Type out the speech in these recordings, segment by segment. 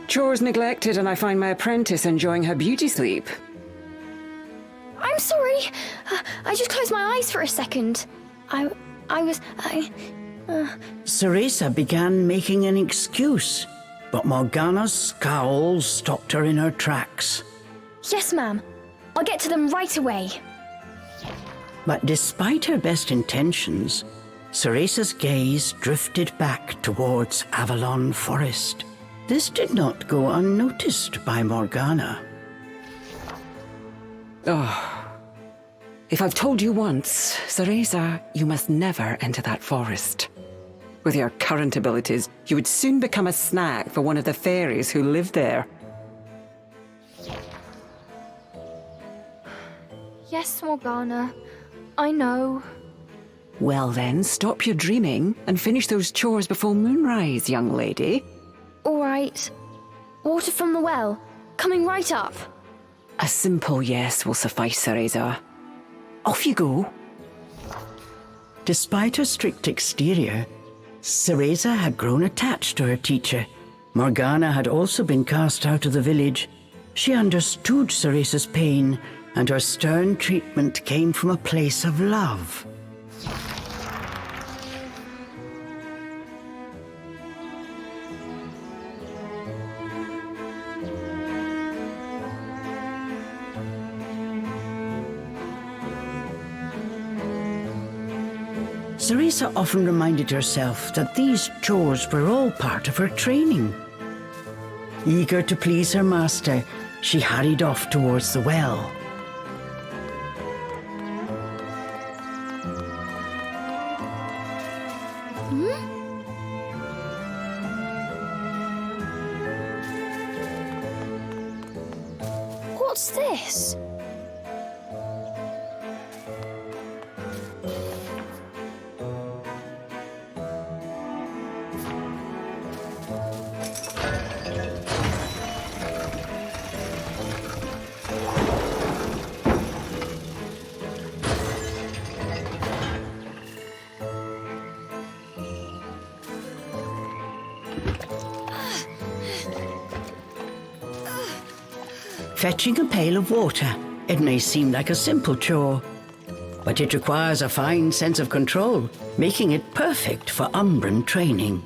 Chores neglected, and I find my apprentice enjoying her beauty sleep. I'm sorry. I just closed my eyes for a second. Cereza began making an excuse, but Morgana's scowl stopped her in her tracks. Yes, ma'am. I'll get to them right away. But despite her best intentions, Cereza's gaze drifted back towards Avalon Forest. This did not go unnoticed by Morgana. If I've told you once, Cereza, you must never enter that forest. With your current abilities, you would soon become a snack for one of the fairies who live there. Yes, Morgana. I know. Well then, stop your dreaming and finish those chores before moonrise, young lady. All right. Water from the well. Coming right up. A simple yes will suffice, Cereza. Off you go. Despite her strict exterior, Cereza had grown attached to her teacher. Morgana had also been cast out of the village. She understood Cereza's pain, and her stern treatment came from a place of love. Cereza often reminded herself that these chores were all part of her training. Eager to please her master, she hurried off towards the well. What's this? Fetching a pail of water. It may seem like a simple chore, but it requires a fine sense of control, making it perfect for Umbran training.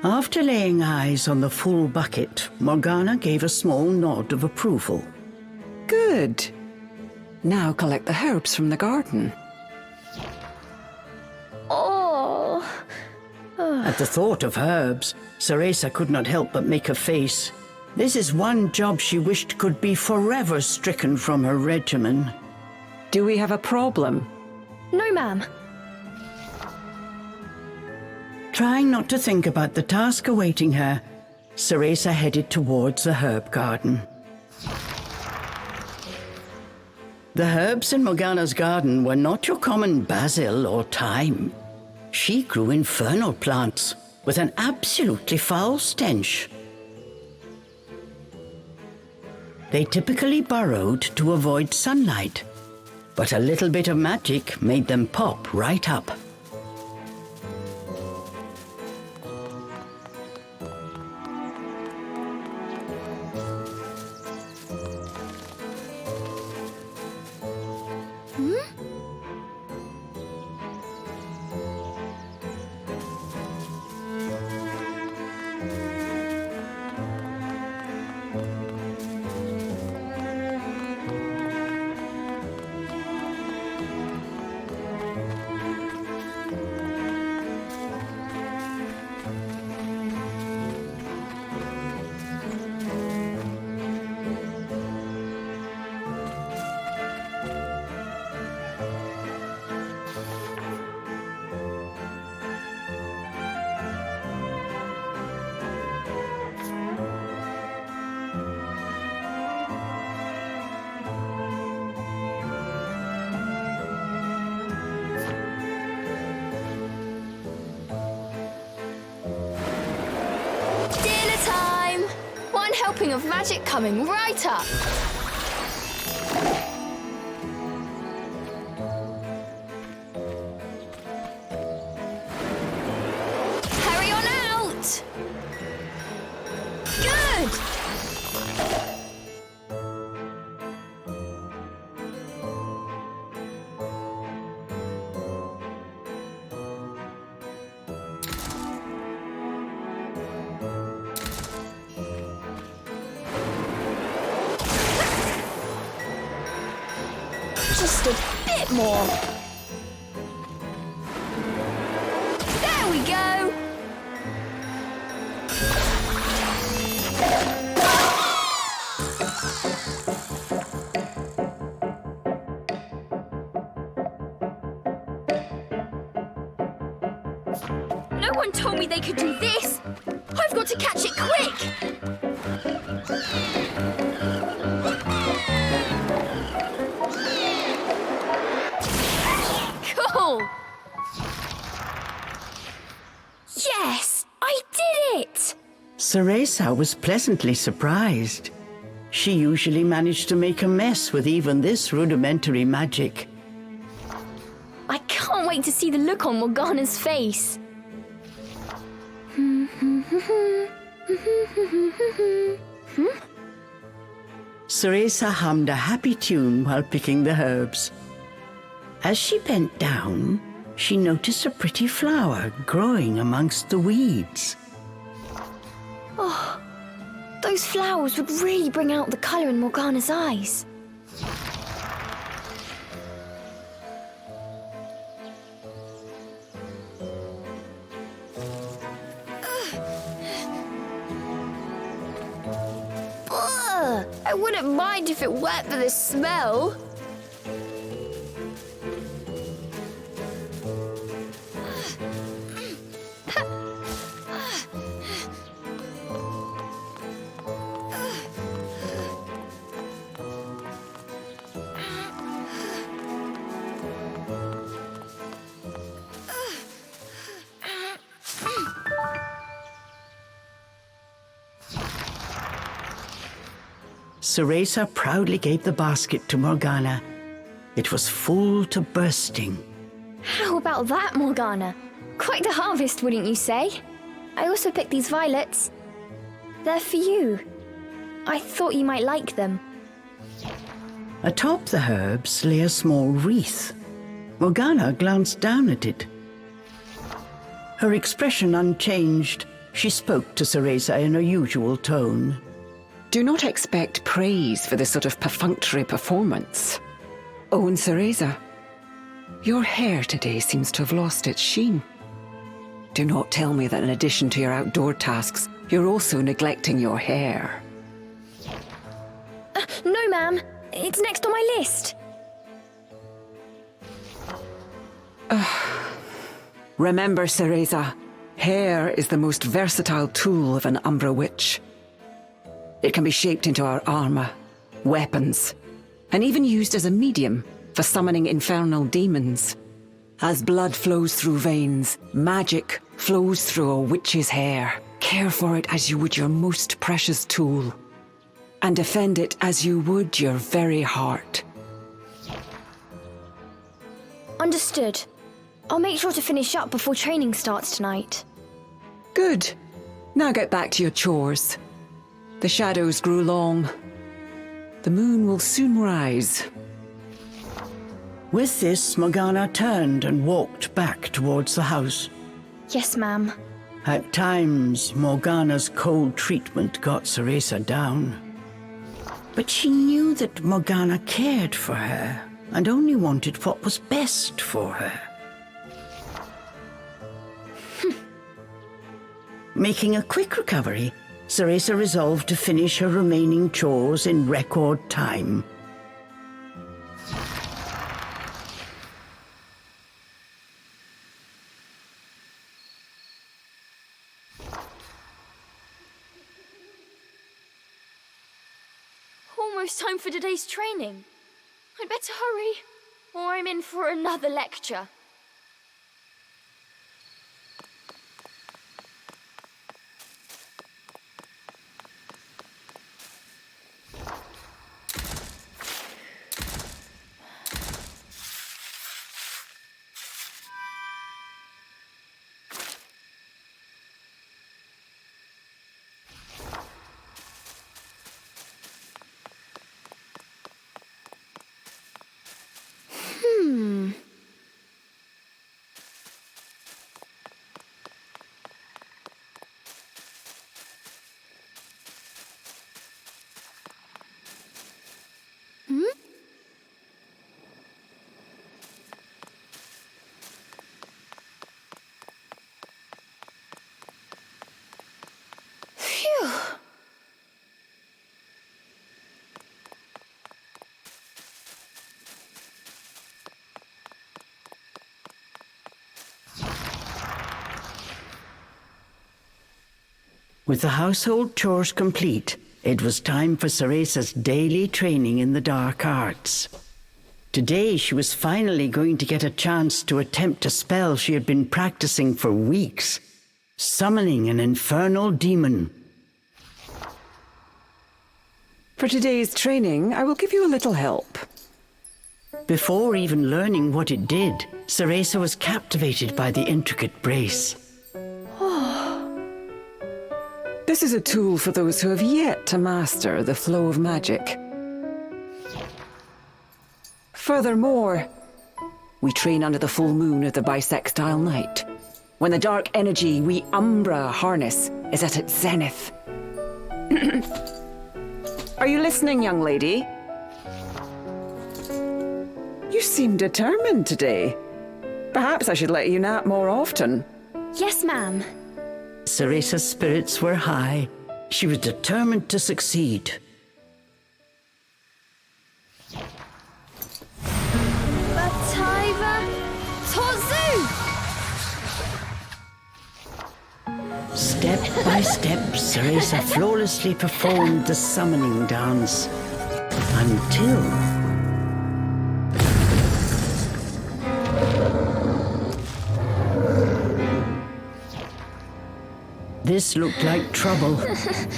After laying eyes on the full bucket, Morgana gave a small nod of approval. Good. Now collect the herbs from the garden. Oh. At the thought of herbs, Cereza could not help but make a face. This is one job she wished could be forever stricken from her regimen. Do we have a problem? No, ma'am. Trying not to think about the task awaiting her, Cereza headed towards the herb garden. The herbs in Morgana's garden were not your common basil or thyme. She grew infernal plants with an absolutely foul stench. They typically burrowed to avoid sunlight, but a little bit of magic made them pop right up. helping of magic coming right up. Hurry on out! Good! Just a bit more. There we go. No one told me they could do this. I've got to catch it quick. Cool! Yes! I did it! Cereza was pleasantly surprised. She usually managed to make a mess with even this rudimentary magic. I can't wait to see the look on Morgana's face. Cereza hummed a happy tune while picking the herbs. As she bent down, she noticed a pretty flower growing amongst the weeds. Oh, those flowers would really bring out the colour in Morgana's eyes. Ugh, I wouldn't mind if it weren't for the smell. Cereza proudly gave the basket to Morgana. It was full to bursting. How about that, Morgana? Quite the harvest, wouldn't you say? I also picked these violets. They're for you. I thought you might like them. Atop the herbs lay a small wreath. Morgana glanced down at it. Her expression unchanged, she spoke to Cereza in her usual tone. Do not expect praise for this sort of perfunctory performance. Oh, and Cereza, your hair today seems to have lost its sheen. Do not tell me that in addition to your outdoor tasks, you're also neglecting your hair. No, ma'am. It's next on my list. Remember, Cereza, hair is the most versatile tool of an Umbra witch. It can be shaped into our armor, weapons, and even used as a medium for summoning infernal demons. As blood flows through veins, magic flows through a witch's hair. Care for it as you would your most precious tool, and defend it as you would your very heart. Understood. I'll make sure to finish up before training starts tonight. Good. Now get back to your chores. The shadows grew long. The moon will soon rise. With this, Morgana turned and walked back towards the house. Yes, ma'am. At times, Morgana's cold treatment got Cereza down. But she knew that Morgana cared for her and only wanted what was best for her. Making a quick recovery, Cereza resolved to finish her remaining chores in record time. Almost time for today's training. I'd better hurry, or I'm in for another lecture. With the household chores complete, it was time for Cereza's daily training in the dark arts. Today she was finally going to get a chance to attempt a spell she had been practicing for weeks, summoning an infernal demon. For today's training, I will give you a little help. Before even learning what it did, Cereza was captivated by the intricate brace. This is a tool for those who have yet to master the flow of magic. Furthermore, we train under the full moon of the bisextile night, when the dark energy we Umbra harness is at its zenith. Are you listening, young lady? You seem determined today. Perhaps I should let you nap more often. Yes, ma'am. Cereza's spirits were high. She was determined to succeed. Bataiva Tozu! Step by step, Cereza flawlessly performed the summoning dance. Until... This looked like trouble.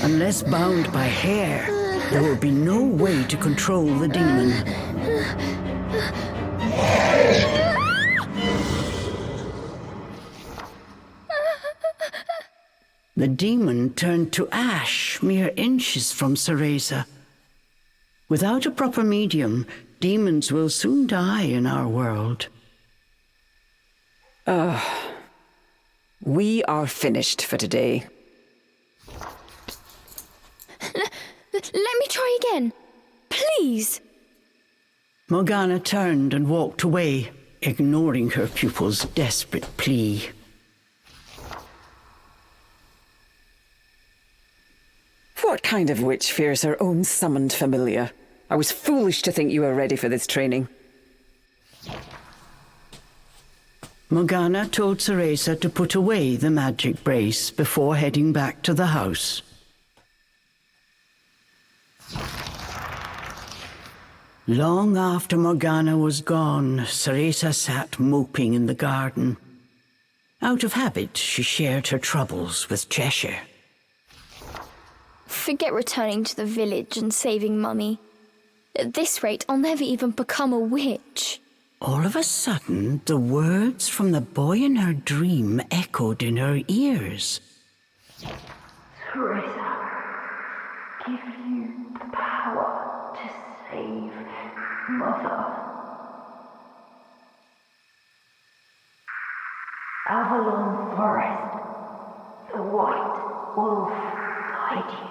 Unless bound by hair, there would be no way to control the demon. The demon turned to ash mere inches from Cereza. Without a proper medium, demons will soon die in our world. We are finished for today. Let me try again. Please. Morgana turned and walked away, ignoring her pupil's desperate plea. What kind of witch fears her own summoned familiar? I was foolish to think you were ready for this training. Morgana told Cereza to put away the magic brace before heading back to the house. Long after Morgana was gone, Cereza sat moping in the garden. Out of habit, she shared her troubles with Cheshire. Forget returning to the village and saving Mummy. At this rate, I'll never even become a witch. All of a sudden, the words from the boy in her dream echoed in her ears. Cereza, give you the power to save Mother. Avalon Forest, the white wolf guide you.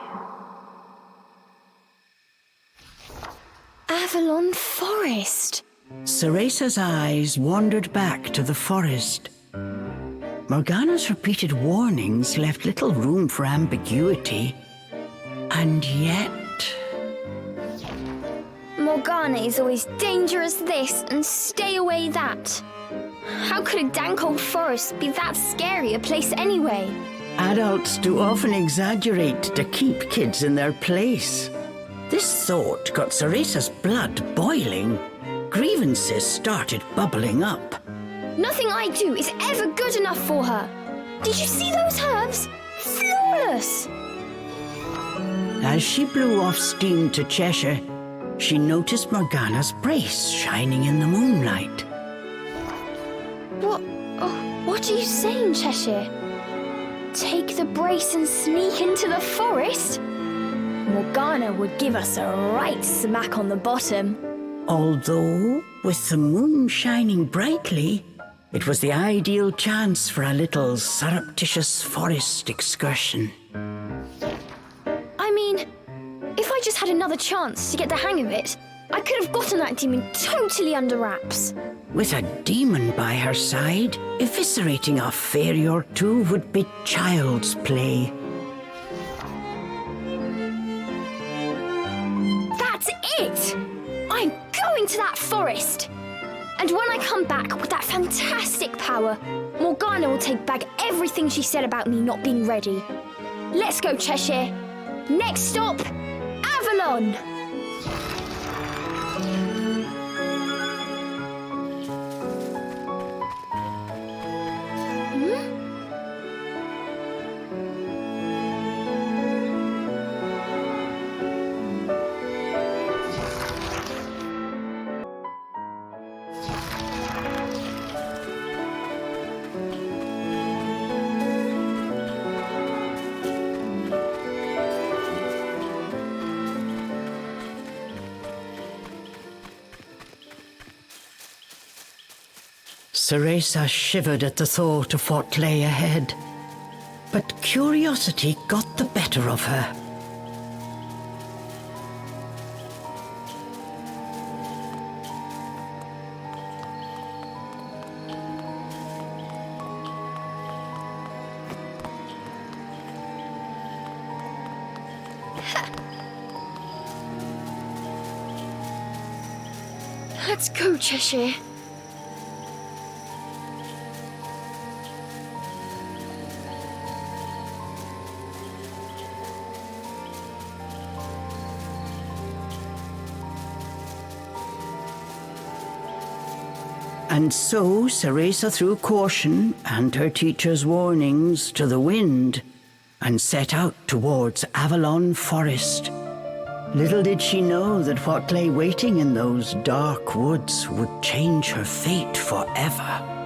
Avalon Forest. Cereza's eyes wandered back to the forest. Morgana's repeated warnings left little room for ambiguity. And yet... Morgana is always dangerous this and stay away that. How could a dank old forest be that scary a place anyway? Adults do often exaggerate to keep kids in their place. This thought got Cereza's blood boiling. Grievances started bubbling up. Nothing I do is ever good enough for her. Did you see those herbs? Flawless! As she blew off steam to Cheshire, she noticed Morgana's brace shining in the moonlight. What are you saying, Cheshire? Take the brace and sneak into the forest? Morgana would give us a right smack on the bottom. Although, with the moon shining brightly, it was the ideal chance for a little surreptitious forest excursion. I mean, if I just had another chance to get the hang of it, I could have gotten that demon totally under wraps. With a demon by her side, eviscerating a fairy or two would be child's play. That's it! I'm going to that forest! And when I come back with that fantastic power, Morgana will take back everything she said about me not being ready. Let's go, Cheshire. Next stop, Avalon. Cereza shivered at the thought of what lay ahead, but curiosity got the better of her. Let's go, Cheshire. And so Cereza threw caution and her teacher's warnings to the wind and set out towards Avalon Forest. Little did she know that what lay waiting in those dark woods would change her fate forever.